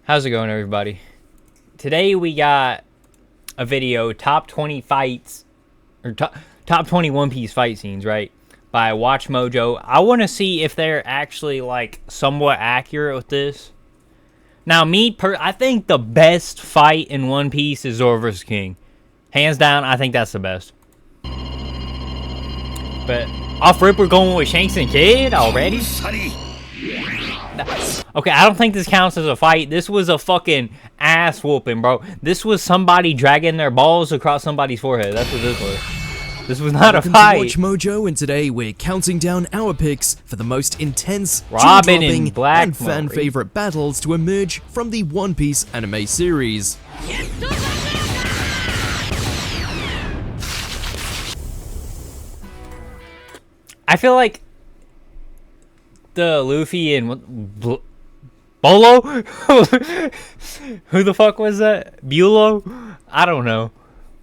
How's it going, everybody? Today we got a video, top 20 fights, or top 20 One Piece fight scenes, right? By Watch Mojo. I want to see if they're actually, like, somewhat accurate with this. Now, I think the best fight in One Piece is Zoro vs. King. Hands down, I think that's the best. But off rip, we're going with Shanks and Kid already? Okay, I don't think this counts as a fight. This was a fucking ass whooping, bro. This was somebody dragging their balls across somebody's forehead. That's what this was. This was not a fight. Welcome to Watch Mojo, and today we're counting down our picks for the most intense, Robin and Black and fan-favorite battles to emerge from the One Piece anime series. I feel like the Luffy and Bolo? Who the fuck was that? Bulo? I don't know.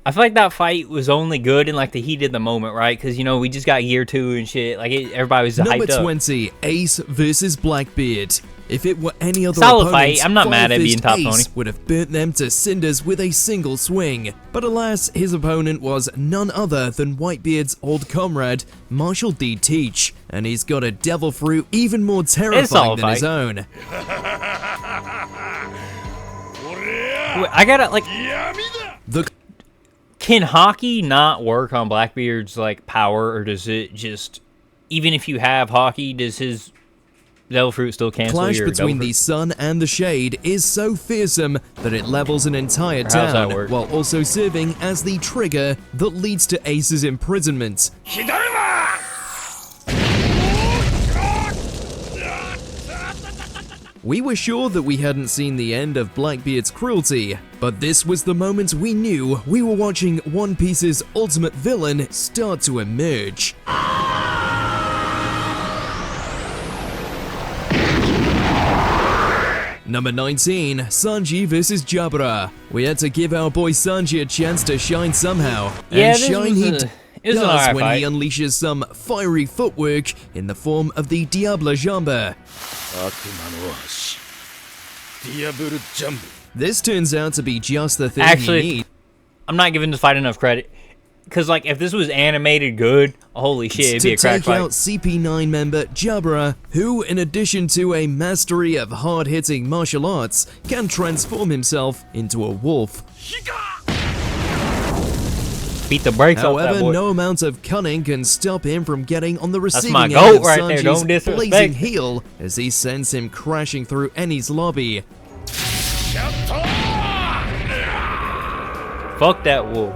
I feel like that fight was only good in like the heat of the moment, right? Because, you know, we just got year 2 and shit. Like, everybody was hyped up. Number 20, Ace versus Blackbeard. If it were any other solid opponents, fight. I'm not mad at being top 20. Ace would have burnt them to cinders with a single swing. But alas, his opponent was none other than Whitebeard's old comrade, Marshall D. Teach. And he's got a devil fruit even more terrifying than his own. I gotta, like... Can Haki not work on Blackbeard's, like, power, or does it just... Even if you have Haki, does his devil fruit still cancel Clash your between the sun and the shade is so fearsome that it levels an entire town, while also serving as the trigger that leads to Ace's imprisonment. We were sure that we hadn't seen the end of Blackbeard's cruelty, but this was the moment we knew we were watching One Piece's ultimate villain start to emerge. Number 19, Sanji vs. Jabra. We had to give our boy Sanji a chance to shine somehow, and shine he does when he unleashes some fiery footwork in the form of the Diable Jambe. This turns out to be just the thing he needs. I'm not giving this fight enough credit. Because, like, if this was animated good, holy shit, it'd be a crack fight. To take out CP9 member Jabra, who, in addition to a mastery of hard-hitting martial arts, can transform himself into a wolf. Beat the brakes off that boy. However, no amount of cunning can stop him from getting on the receiving end goat of right there. Don't Sanji's disrespect. blazing heel as he sends him crashing through Eni's lobby. Fuck that wolf.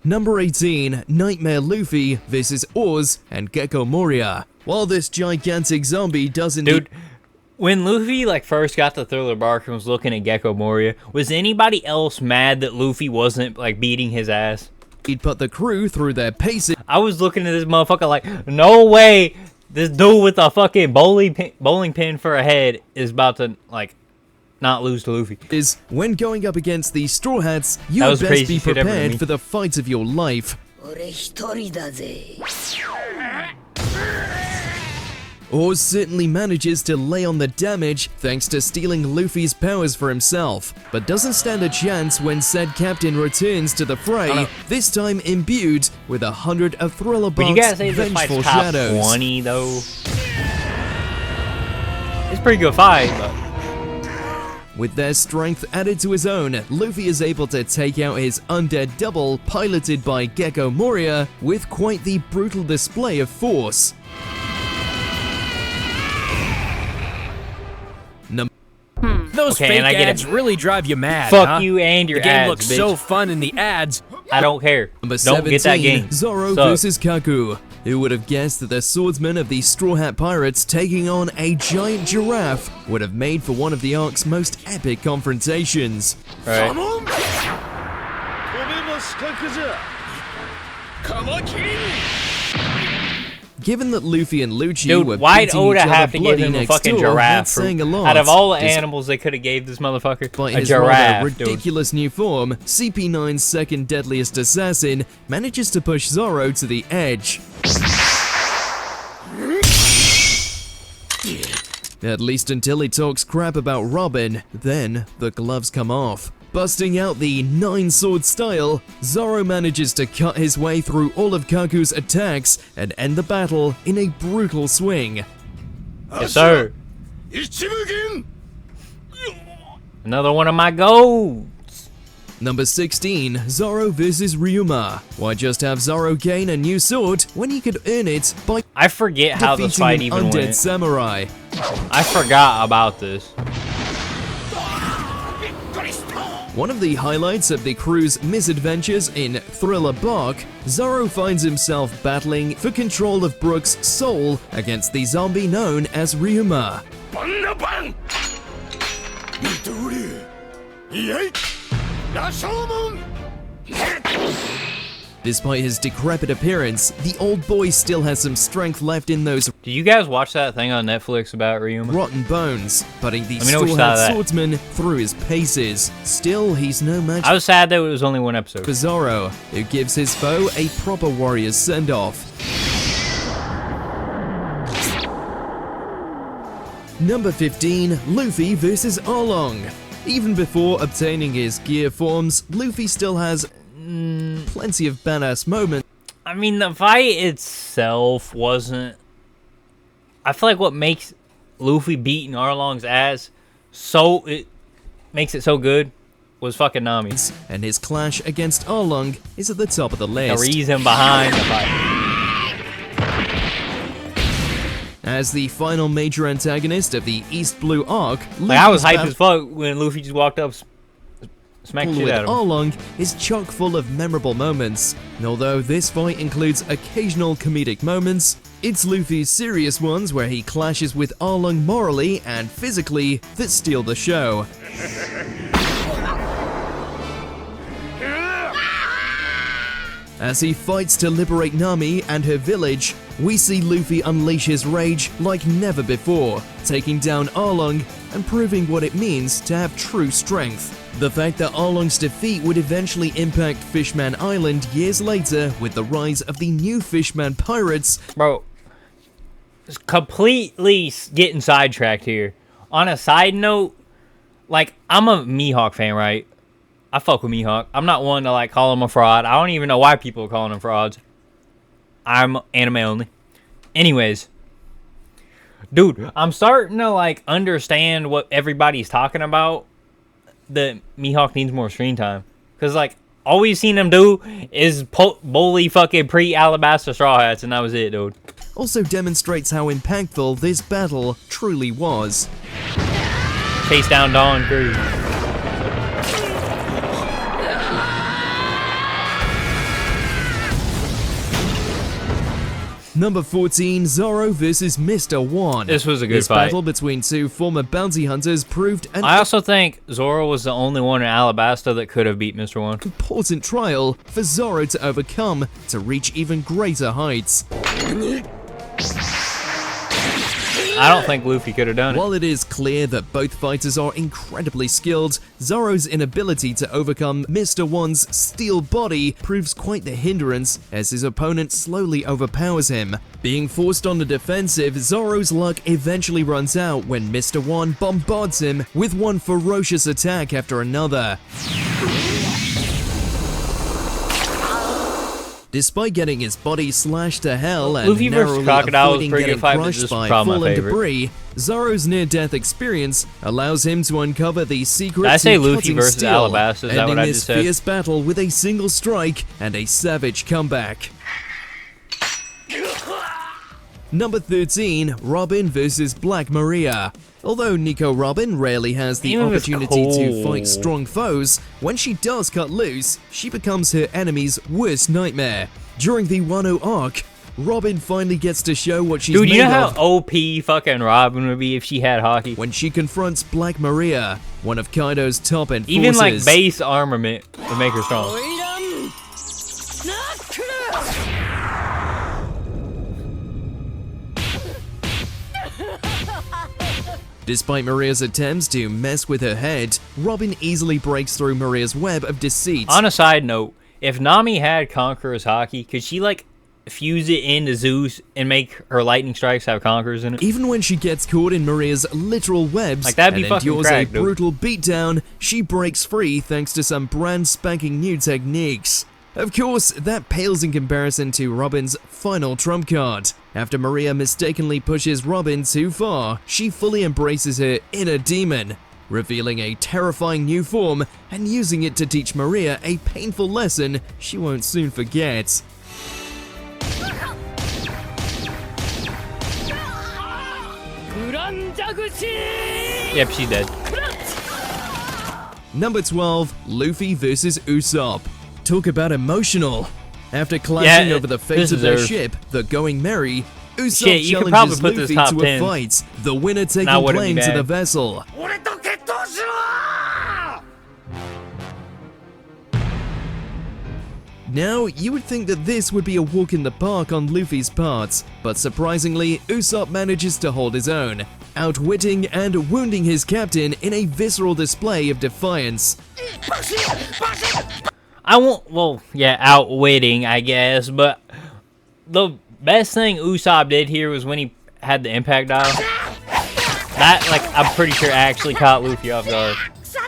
Number 18, Nightmare Luffy vs. Oz and Gecko Moria. While this gigantic zombie doesn't... Dude, when Luffy, like, first got the Thriller bark and was looking at Gecko Moria, was anybody else mad that Luffy wasn't, like, beating his ass? He'd put the crew through their paces. I was looking at this motherfucker like, no way this dude with a fucking bowling pin for a head is about to, like... not lose to Luffy. Is when going up against the Straw Hats, you had best be prepared for the fight of your life. Oz certainly manages to lay on the damage thanks to stealing Luffy's powers for himself, but doesn't stand a chance when said captain returns to the fray, this time imbued with 100 of Thriller Bark's vengeful shadows. 20 though. It's a pretty good fight, but... With their strength added to his own, Luffy is able to take out his undead double, piloted by Gecko Moria, with quite the brutal display of force. Those fake ads really drive you mad, Fuck you and your ads, The game looks bitch. so fun in the ads. I don't care. Number Don't 17, get that game. Zoro vs. Kaku. Who would have guessed that the swordsman of the Straw Hat Pirates taking on a giant giraffe would have made for one of the arc's most epic confrontations? Right. Given that Luffy and Lucci were why'd beating Oda each other have to give bloody him a next fucking door, giraffe? that's saying a lot. Out of all the animals they could have gave this motherfucker, Despite a his giraffe, rather ridiculous new form, CP9's second deadliest assassin manages to push Zoro to the edge. At least until he talks crap about Robin, then the gloves come off. Busting out the 9-sword style, Zoro manages to cut his way through all of Kaku's attacks and end the battle in a brutal swing. Yes, sir. Another one of my goals. Number 16, Zoro vs Ryuma. Why just have Zoro gain a new sword when he could earn it by I forget how this fight defeating an even undead went. samurai? I forgot about this. One of the highlights of the crew's misadventures in Thriller Bark, Zoro finds himself battling for control of Brook's soul against the zombie known as Ryuma. Despite his decrepit appearance, the old boy still has some strength left in those Did you guys watch that thing on Netflix about Ryuma? rotten bones, putting the Let me know which side of straw-hat that. swordsman through his paces. Still, he's no match I was sad that it was only one episode. for Zoro, who gives his foe a proper warrior's send-off. Number 15, Luffy vs Arlong. Even before obtaining his gear forms, Luffy still has plenty of badass moments. I mean, the fight itself wasn't... I feel like what makes Luffy beating Arlong's ass so... It makes it so good was fucking Nami. And his clash against Arlong is at the top of the The list. reason behind the fight. As the final major antagonist of the East Blue arc, Like, I was Luffy's hyped as fuck when Luffy just walked up, smacked battle shit with out of him. Arlong is chock full of memorable moments. And although this fight includes occasional comedic moments, it's Luffy's serious ones where he clashes with Arlong morally and physically that steal the show. As he fights to liberate Nami and her village, we see Luffy unleash his rage like never before, taking down Arlong and proving what it means to have true strength. The fact that Arlong's defeat would eventually impact Fishman Island years later with the rise of the new Fishman pirates. Bro, it's completely getting sidetracked here. On a side note, like, I'm a Mihawk fan, right? I fuck with Mihawk. I'm not one to, like, call him a fraud. I don't even know why people are calling him frauds. I'm anime only. Anyways. Dude, I'm starting to, like, understand what everybody's talking about. That Mihawk needs more screen time. Because, like, all we've seen him do is bully fucking pre-Alabasta Straw Hats, and that was it, dude. Also demonstrates how impactful this battle truly was. Chase down Dawn Crew. Number 14, Zoro vs Mr. One. This was a good This fight. battle between two former bounty hunters proved an I also think Zoro was the only one in Alabasta that could have beat Mr. One. important trial for Zoro to overcome to reach even greater heights. I don't think Luffy could have done it. While it is clear that both fighters are incredibly skilled, Zoro's inability to overcome Mr. One's steel body proves quite the hindrance as his opponent slowly overpowers him. Being forced on the defensive, Zoro's luck eventually runs out when Mr. One bombards him with one ferocious attack after another. Despite getting his body slashed to hell and Luffy versus narrowly Crocodile was a avoiding pretty getting good fight, but crushed this by was probably my fallen favorite. debris, Zoro's near-death experience allows him to uncover the secret Did I say to Luffy cutting versus steel, Alabasta? Is that ending what I this just said? fierce battle with a single strike and a savage comeback. Number 13, Robin vs Black Maria. Although Nico Robin rarely has the Even was opportunity to cool. fight strong foes, when she does cut loose, she becomes her enemy's worst nightmare. During the Wano arc, Robin finally gets to show what she's Dude, made you know how of OP fucking Robin would be if she had hockey? when she confronts Black Maria, one of Kaido's top end forces. Even like base armament would make her strong. Despite Maria's attempts to mess with her head, Robin easily breaks through Maria's web of deceit. On a side note, if Nami had Conqueror's hockey, could she like fuse it into Zeus and make her lightning strikes have conquerors in it. Even when she gets caught in Maria's literal webs Like, that'd be and fucking endures crack, a dude. brutal beatdown, she breaks free thanks to some brand spanking new techniques. Of course, that pales in comparison to Robin's final trump card. After Maria mistakenly pushes Robin too far, she fully embraces her inner demon, revealing a terrifying new form and using it to teach Maria a painful lesson she won't soon forget. Yep, she's dead. Number 12, Luffy vs. Usopp. Talk about emotional. After clashing over the fate of their ship, the Going Merry, Usopp Shit, you could probably challenges put this Luffy top to 10. a fight, the winner taking Now, would it be claim to bad? the vessel. Now, you would think that this would be a walk in the park on Luffy's part, but surprisingly, Usopp manages to hold his own, outwitting and wounding his captain in a visceral display of defiance. I won't, well, yeah, outwitting, I guess, but the best thing Usopp did here was when he had the impact dial. That, like, I'm pretty sure actually caught Luffy off guard.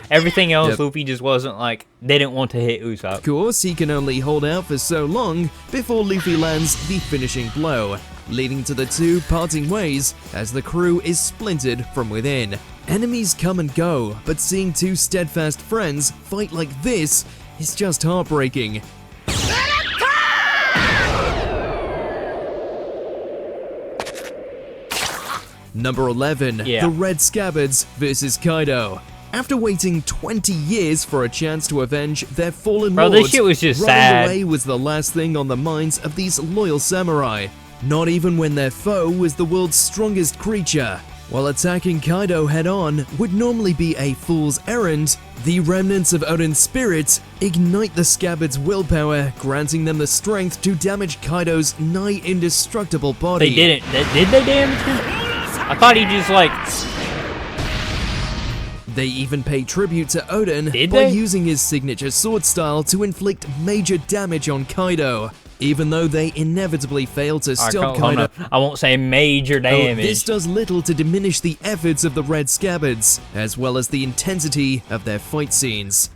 Everything else, Yep. Luffy just wasn't, like, didn't want to hit Usopp. Of course, he can only hold out for so long before Luffy lands the finishing blow, leading to the two parting ways as the crew is splintered from within. Enemies come and go, but seeing two steadfast friends fight like this is just heartbreaking. Number 11, Yeah. the Red Scabbards vs. Kaido. After waiting 20 years for a chance to avenge their fallen Bro, lords, this shit was just running sad. away was the last thing on the minds of these loyal samurai. Not even when their foe was the world's strongest creature. While attacking Kaido head-on would normally be a fool's errand, the remnants of Odin's spirit ignite the Scabbard's willpower, granting them the strength to damage Kaido's nigh indestructible body. They didn't. Did they damage him? I thought he just, like, They even pay tribute to Odin Did by they? using his signature sword style to inflict major damage on Kaido, even though they inevitably fail to alright, stop hold Kaido. on. I won't say major Oh, damage. this does little to diminish the efforts of the Red Scabbards, as well as the intensity of their fight scenes.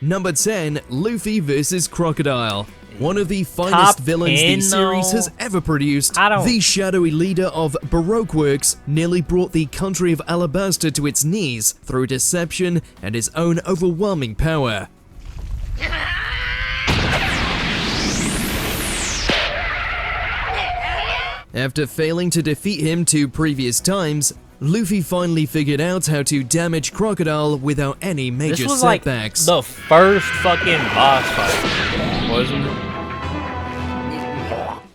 Number 10, Luffy vs. Crocodile. One of the finest Top villains 10 the series though? has ever produced, I don't- the shadowy leader of Baroque Works nearly brought the country of Alabasta to its knees through deception and his own overwhelming power. After failing to defeat him two previous times, Luffy finally figured out how to damage Crocodile without any major This was setbacks. like the first fucking boss fight, wasn't it?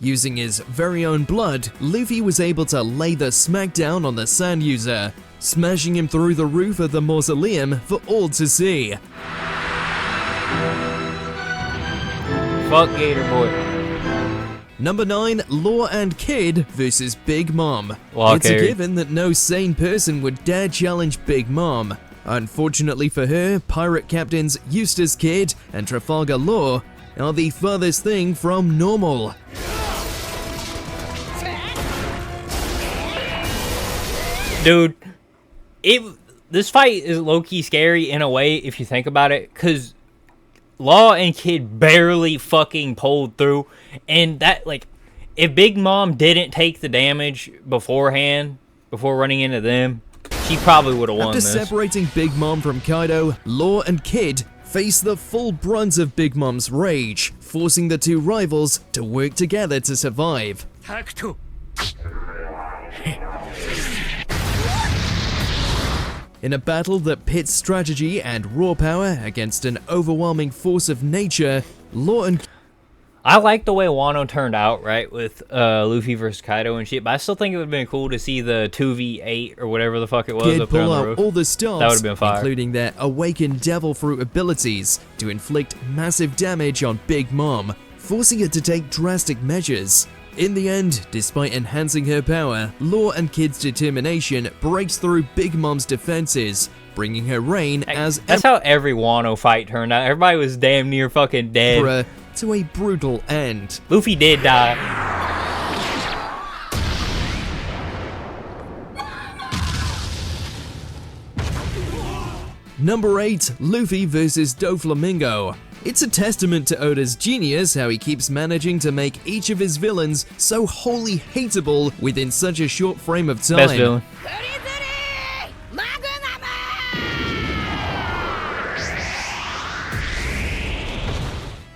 Using his very own blood, Luffy was able to lay the smackdown on the Sand User, smashing him through the roof of the mausoleum for all to see. Fuck Gator Boy. Number 9, Law and Kid vs. Big Mom. Law It's a carry. given that no sane person would dare challenge Big Mom. Unfortunately for her, pirate captains Eustace Kid and Trafalgar Law are the furthest thing from normal. Dude, this fight is low-key scary in a way if you think about it, because Law and Kid barely fucking pulled through, and that, like, if Big Mom didn't take the damage beforehand, before running into them, she probably would have won After this. separating Big Mom from Kaido, Law and Kid face the full brunt of Big Mom's rage, forcing the two rivals to work together to survive. In a battle that pits strategy and raw power against an overwhelming force of nature, Law and I like the way Wano turned out, right, with Luffy versus Kaido and shit, but I still think it would have been cool to see the 2v8 or whatever the fuck it was Kid up there on pull the out roof. all the That stops, would've been fire. including their awakened Devil Fruit abilities, to inflict massive damage on Big Mom, forcing her to take drastic measures. In the end, despite enhancing her power, Law and Kid's determination breaks through Big Mom's defenses, bringing her reign as That's how every Wano fight turned out. Everybody was damn near fucking dead. Emperor to a brutal end. Luffy did die. Number 8, Luffy vs. Doflamingo. It's a testament to Oda's genius how he keeps managing to make each of his villains so wholly hateable within such a short frame of time. Best villain.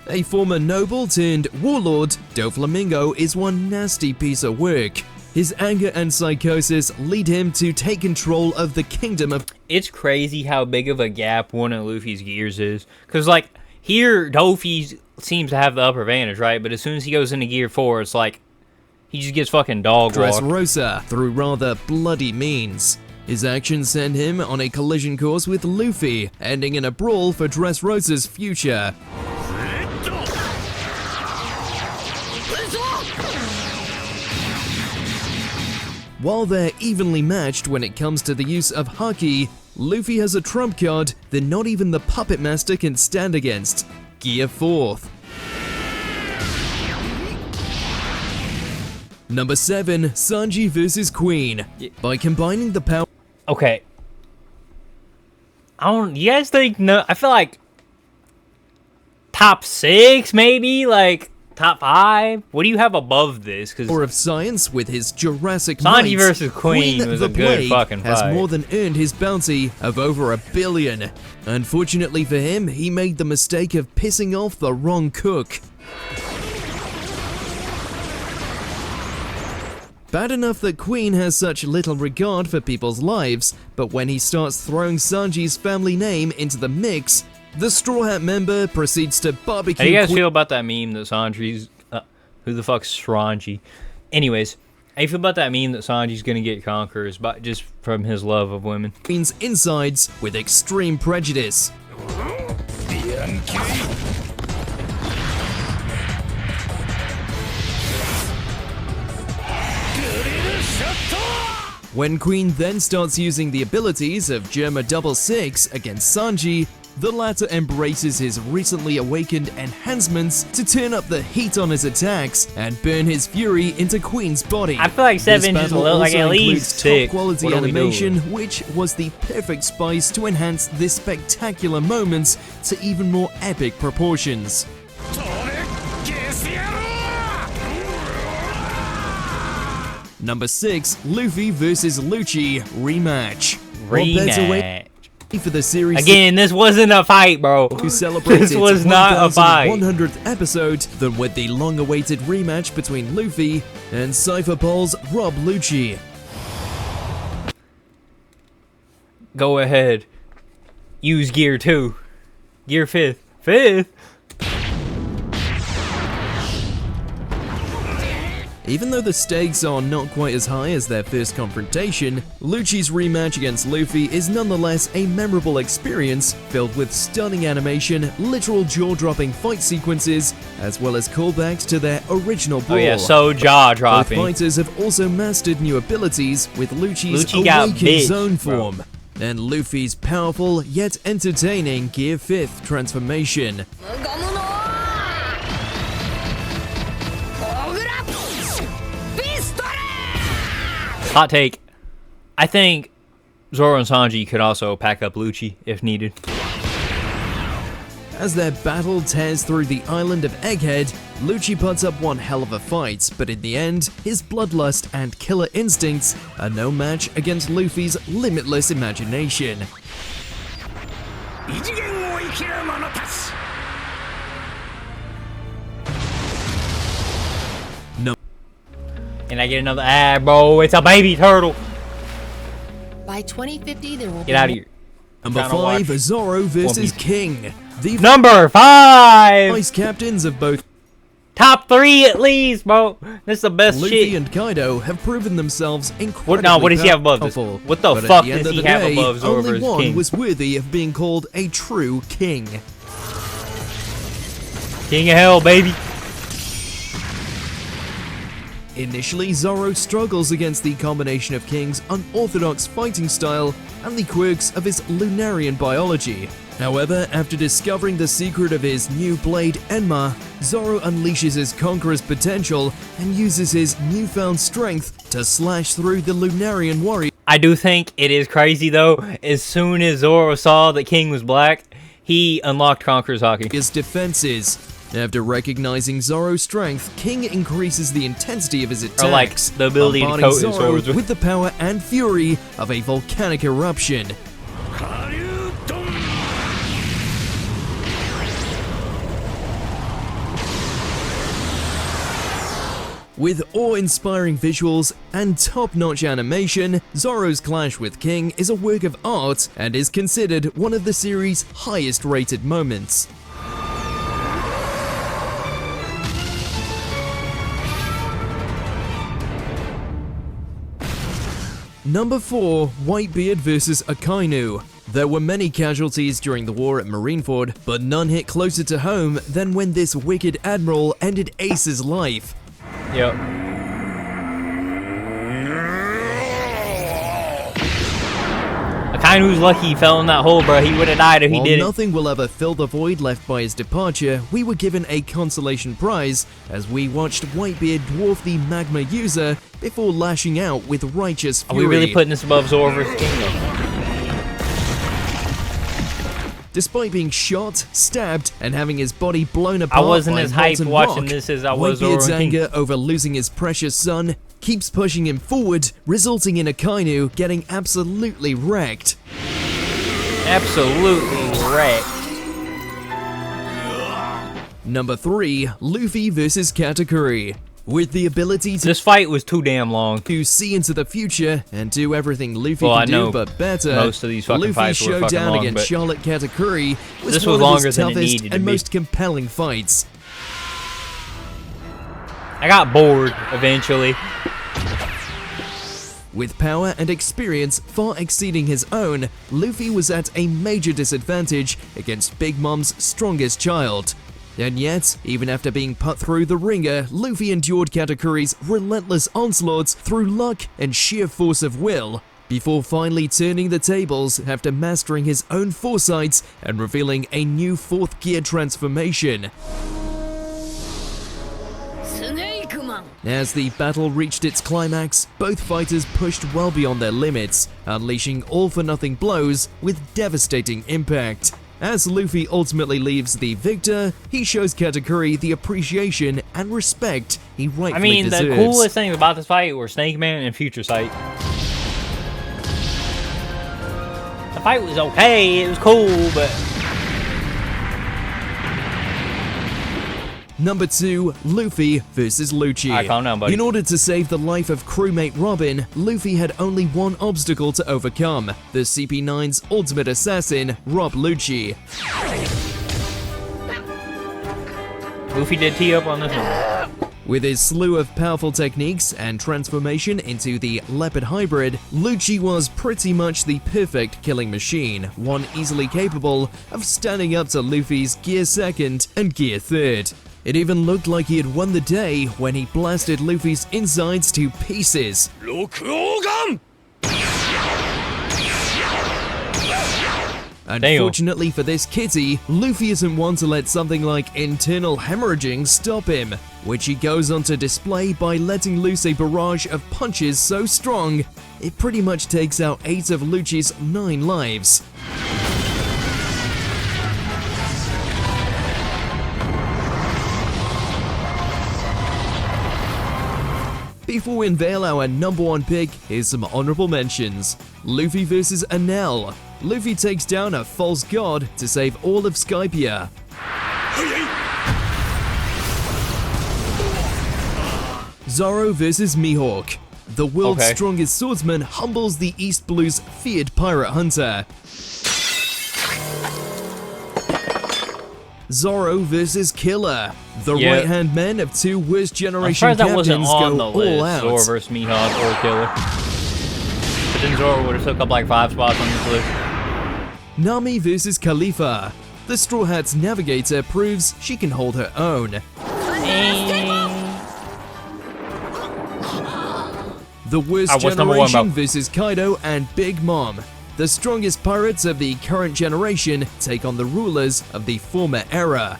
A former noble turned warlord, Doflamingo is one nasty piece of work. His anger and psychosis lead him to take control of the kingdom of... It's crazy how big of a gap one of Luffy's gears is. Because, like, here, Dofi seems to have the upper advantage, right? But as soon as he goes into Gear 4, it's like, he just gets fucking dog walked. Dressrosa through rather bloody means. His actions send him on a collision course with Luffy, ending in a brawl for Dressrosa's future. While they're evenly matched when it comes to the use of Haki, Luffy has a trump card that not even the Puppet Master can stand against, Gear 4th. Number 7, Sanji vs. Queen. By combining the power... Okay. You guys think, no, I feel like top 6 maybe? Like, top 5? What do you have above this? Because of science with his Jurassic Sanji might, versus Queen was a good fucking has fight. more than earned his bounty of over $1 billion. Unfortunately for him, he made the mistake of pissing off the wrong cook. Bad enough that Queen has such little regard for people's lives, but when he starts throwing Sanji's family name into the mix, the Straw Hat member proceeds to barbecue. How do you guys feel about that meme that Sanji's... who the fuck's Stranji? Anyways, how do you feel about that meme that Sanji's gonna get conquerors just from his love of women? Queen's insides with extreme prejudice. When Queen then starts using the abilities of Germa 66 against Sanji, the latter embraces his recently awakened enhancements to turn up the heat on his attacks and burn his fury into Queen's body. I feel like 7 just a little, like at least 6. Top quality animation, which was the perfect spice to enhance this spectacular moments to even more epic proportions. Number 6, Luffy vs. Lucci rematch. For the series again, this wasn't a fight, bro. To celebrate this was not a fight. 100th episode than with the long-awaited rematch between Luffy and Cypher Paul's Rob Lucci. Go ahead. Use Gear 2. Gear 5th. 5th? Even though the stakes are not quite as high as their first confrontation, Lucci's rematch against Luffy is nonetheless a memorable experience filled with stunning animation, literal jaw-dropping fight sequences, as well as callbacks to their original brawl. Oh yeah, so jaw-dropping. Both fighters have also mastered new abilities with Lucci's Awakened Zone form, and Luffy's powerful yet entertaining Gear 5th transformation. Hot take. I think Zoro and Sanji could also pack up Lucci if needed. As their battle tears through the island of Egghead, Lucci puts up one hell of a fight, but in the end, his bloodlust and killer instincts are no match against Luffy's limitless imagination. And I get another, bro, it's a baby turtle. By 2050, there will Get out of here. Number 5, Zoro vs. King. The Number 5! vice captains of both top 3 at least, bro. This is the best Luffy shit. and Kaido have proven themselves incredibly what does he have above this? powerful, What the but fuck at the end does of he the have day, above Zoro only versus one King? was worthy of being called a true king. King of Hell, baby. Initially, Zoro struggles against the combination of King's unorthodox fighting style and the quirks of his Lunarian biology. However, after discovering the secret of his new blade Enma, Zoro unleashes his conqueror's potential and uses his newfound strength to slash through the Lunarian warrior. I do think it is crazy though, as soon as Zoro saw that King was black, he unlocked Conqueror's Haki. His defenses. After recognizing Zoro's strength, King increases the intensity of his attacks, Or like the ability to bombarding coat his Zoro swords with the power and fury of a volcanic eruption. With awe-inspiring visuals and top-notch animation, Zoro's clash with King is a work of art and is considered one of the series' highest-rated moments. Number 4, Whitebeard vs. Akainu. There were many casualties during the war at Marineford, but none hit closer to home than when this wicked admiral ended Ace's life. Yep. Akainu's lucky he fell in that hole, bro. He would have died if he While didn't. nothing will ever fill the void left by his departure, we were given a consolation prize as we watched Whitebeard dwarf the magma user before lashing out with righteous Are fury. we really putting this above Zoro vs. King though? Despite being shot, stabbed, and having his body blown apart I wasn't by as a hyped molten watching rock, this as I was Zoro Whitebeard's and King. anger over losing his precious son keeps pushing him forward, resulting in Akainu getting absolutely wrecked. Absolutely wrecked. Number 3, Luffy vs. Katakuri. With the ability to This fight was too damn long. see into the future and do everything Luffy Well, I can know do but better, most of these fucking Luffy's fights were fucking showdown long, against but Charlotte Katakuri was this one was of his longer than it toughest needed to and be. most compelling fights. I got bored eventually. With power and experience far exceeding his own, Luffy was at a major disadvantage against Big Mom's strongest child. And yet, even after being put through the ringer, Luffy endured Katakuri's relentless onslaughts through luck and sheer force of will, before finally turning the tables after mastering his own foresight and revealing a new fourth gear transformation. As the battle reached its climax, both fighters pushed well beyond their limits, unleashing all-for-nothing blows with devastating impact. As Luffy ultimately leaves the victor, he shows Katakuri the appreciation and respect he rightfully I mean, deserves. the coolest things about this fight were Snake Man and Future Sight. The fight was okay, it was cool, but Number 2, Luffy vs. Lucci. Alright, calm down, buddy. In order to save the life of crewmate Robin, Luffy had only one obstacle to overcome, the CP9's ultimate assassin, Rob Lucci. Luffy did tee up on this one. With his slew of powerful techniques and transformation into the Leopard Hybrid, Lucci was pretty much the perfect killing machine, one easily capable of standing up to Luffy's Gear 2nd and Gear 3rd. It even looked like he had won the day when he blasted Luffy's insides to pieces. Unfortunately for this kitty, Luffy isn't one to let something like internal hemorrhaging stop him, which he goes on to display by letting loose a barrage of punches so strong, it pretty much takes out 8 of Lucci's 9 lives. Before we unveil our number 1 pick, here's some honorable mentions. Luffy vs. Enel. Luffy takes down a false god to save all of Skypiea. Zoro vs. Mihawk. The world's strongest swordsman humbles the East Blue's feared pirate hunter. Zoro vs. Killer. The right-hand men of 2 worst generation I'm sure that captains wasn't on go the all list, out. Zoro vs. Mihawk or Killer. But then Zoro would have took up like 5 spots on this list. Nami vs. Khalifa. The Straw Hat's navigator proves she can hold her own. The Worst what's number one, Generation bro? versus Kaido and Big Mom. The strongest pirates of the current generation take on the rulers of the former era.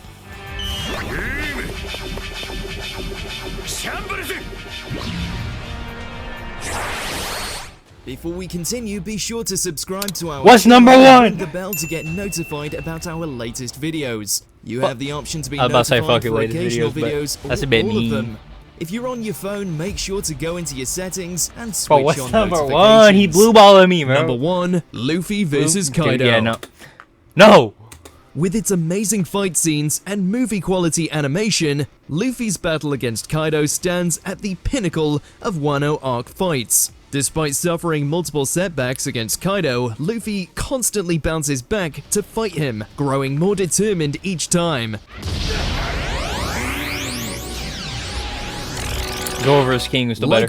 Before we continue, be sure to subscribe to our What's channel number and one? ring the bell to get notified about our latest videos. You have the option to be I was about to say notified fuck your for latest occasional videos, videos but that's or a bit all mean. of them. If you're on your phone, make sure to go into your settings and switch Bro, what's on number notifications. one? He blue balling me, bro. Number 1, Luffy versus Dude, Kaido. yeah, no. No! With its amazing fight scenes and movie-quality animation, Luffy's battle against Kaido stands at the pinnacle of Wano arc fights. Despite suffering multiple setbacks against Kaido, Luffy constantly bounces back to fight him, growing more determined each time. Zoro vs. King was still better.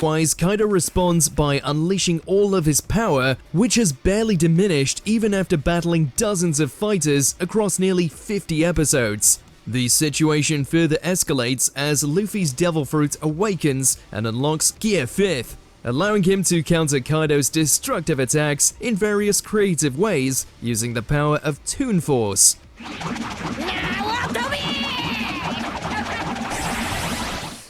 Likewise, Kaido responds by unleashing all of his power, which has barely diminished even after battling dozens of fighters across nearly 50 episodes. The situation further escalates as Luffy's Devil Fruit awakens and unlocks Gear 5th, allowing him to counter Kaido's destructive attacks in various creative ways using the power of Toon Force.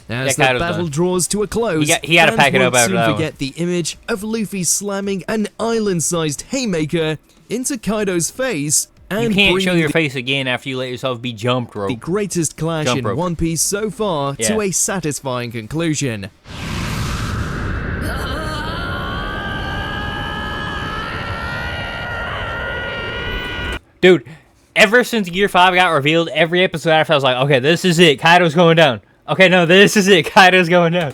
As the Kaido's battle done. draws to a close, He gotta fans pack it up won't after soon that one. forget the image of Luffy slamming an island-sized haymaker into Kaido's face and You can't show bringing your face again after you let yourself be jumped, bro. the greatest clash Jump in rope. One Piece so far to Yeah. a satisfying conclusion. Dude, ever since Gear 5 got revealed, every episode after I was like, okay, this is it. Kaido's going down. Okay, no, this is it. Kaido's going down.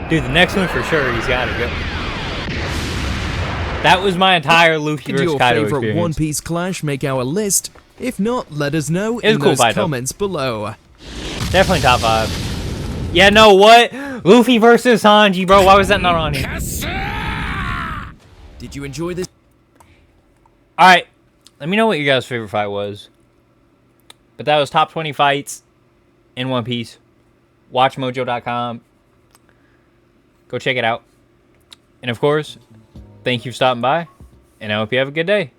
Dude, the next one for sure, he's got to go. That was my entire Luffy Did vs. your Kaido favorite experience. One Piece clash make our list? If not, let us know It was in a cool those fight, though. comments below. Definitely top 5. Yeah, no, what? Luffy versus Sanji, bro. Why was that not on here? Did you enjoy this? Alright, let me know what your guys' favorite fight was. But that was top 20 fights in One Piece. WatchMojo.com. Go check it out. And of course, thank you for stopping by. And I hope you have a good day.